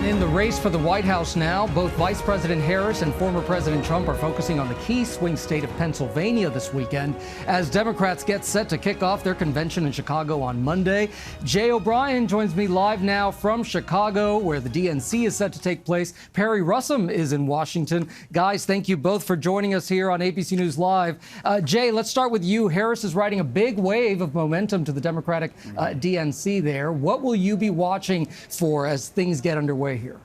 in the race for the White House now, both Vice President Harris and former President Trump are focusing on the key swing state of Pennsylvania this weekend as Democrats get set to kick off their convention in Chicago on Monday. Jay O'Brien joins me live now from Chicago, where the DNC is set to take place. Perry Russom is in Washington. Guys, thank you both for joining us here on ABC News Live. Jay, let's start with you. Harris is riding a big wave of momentum to the Democratic DNC there. What will you be watching for as things get underway here?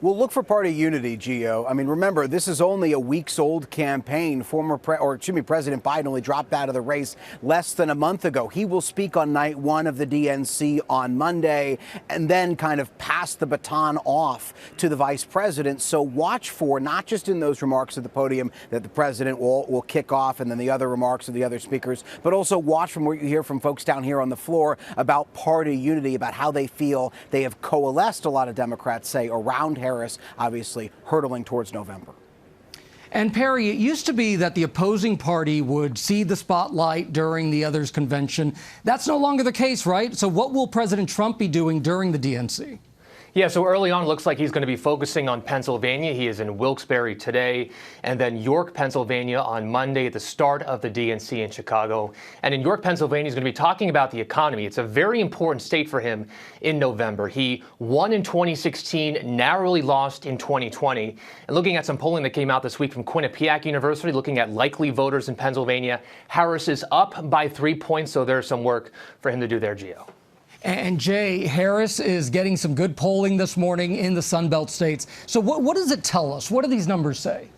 We'll look for party unity, Gio. I mean, remember, this is only a weeks-old campaign. President Biden only dropped out of the race less than a month ago. He will speak on night one of the DNC on Monday and then kind of pass the baton off to the vice president. So watch for, not just in those remarks at the podium that the president will kick off and then the other remarks of the other speakers, but also watch from what you hear from folks down here on the floor about party unity, about how they feel they have coalesced, a lot of Democrats say, around Harris, obviously hurtling towards November. And Perry, it used to be that the opposing party would cede the spotlight during the other's convention. That's no longer the case, right? So what will President Trump be doing during the DNC? Yeah, so early on, it looks like he's going to be focusing on Pennsylvania. He is in Wilkes-Barre today, and then York, Pennsylvania on Monday at the start of the DNC in Chicago. And in York, Pennsylvania, he's going to be talking about the economy. It's a very important state for him in November. He won in 2016, narrowly lost in 2020. And looking at some polling that came out this week from Quinnipiac University, looking at likely voters in Pennsylvania, Harris is up by 3 points, so there's some work for him to do there, Gio. And Jay, Harris is getting some good polling this morning in the Sun Belt states. So what does it tell us? What do these numbers say?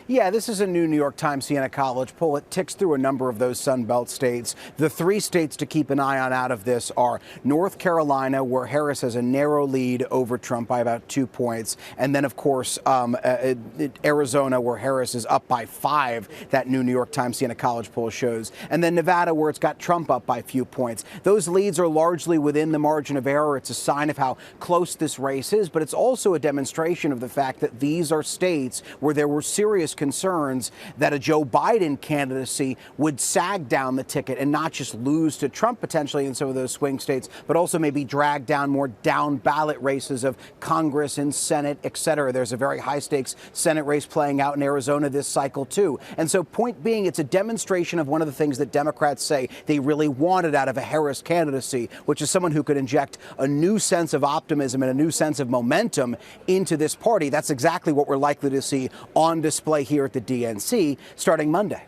Yeah, this is a new New York Times Siena College poll. It ticks through a number of those Sun Belt states. The three states to keep an eye on out of this are North Carolina, where Harris has a narrow lead over Trump by about 2 points. And then, of course, Arizona, where Harris is up by 5, that new New York Times Siena College poll shows. And then Nevada, where it's got Trump up by a few points. Those leads are largely within the margin of error. It's a sign of how close this race is, but it's also a demonstration of the fact that these are states where there were serious concerns that a Joe Biden candidacy would sag down the ticket and not just lose to Trump potentially in some of those swing states, but also maybe drag down more down ballot races of Congress and Senate, et cetera. There's a very high stakes Senate race playing out in Arizona this cycle, too. And so point being, it's a demonstration of one of the things that Democrats say they really wanted out of a Harris candidacy, which is someone who could inject a new sense of optimism and a new sense of momentum into this party. That's exactly what we're likely to see on display here at the DNC starting Monday.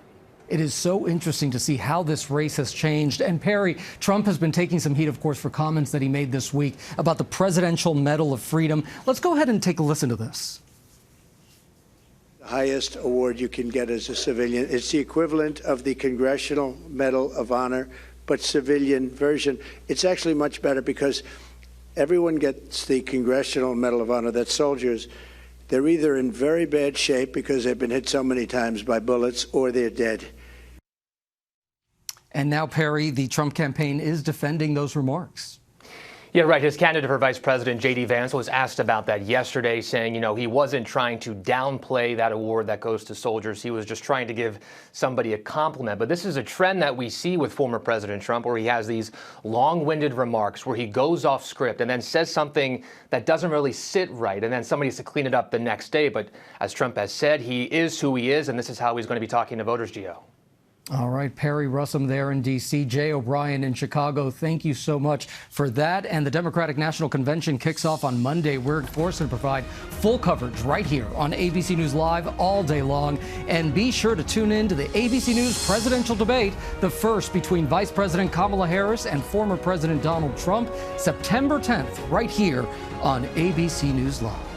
It is so interesting to see how this race has changed. And Perry, Trump has been taking some heat, of course, for comments that he made this week about the Presidential Medal of Freedom. Let's go ahead and take a listen to this. The highest award you can get as a civilian. It's the equivalent of the Congressional Medal of Honor, but civilian version. It's actually much better because everyone gets the Congressional Medal of Honor, that's soldiers. They're either in very bad shape because they've been hit so many times by bullets, or they're dead. And now, Perry, the Trump campaign is defending those remarks. Yeah, right. His candidate for vice president, J.D. Vance, was asked about that yesterday, saying, he wasn't trying to downplay that award that goes to soldiers. He was just trying to give somebody a compliment. But this is a trend that we see with former President Trump, where he has these long-winded remarks where he goes off script and then says something that doesn't really sit right. And then somebody has to clean it up the next day. But as Trump has said, he is who he is. And this is how he's going to be talking to voters, Gio. All right, Perry Russom there in D.C., Jay O'Brien in Chicago. Thank you so much for that. And the Democratic National Convention kicks off on Monday. We're forced to provide full coverage right here on ABC News Live all day long. And be sure to tune in to the ABC News presidential debate, the first between Vice President Kamala Harris and former President Donald Trump, September 10th, right here on ABC News Live.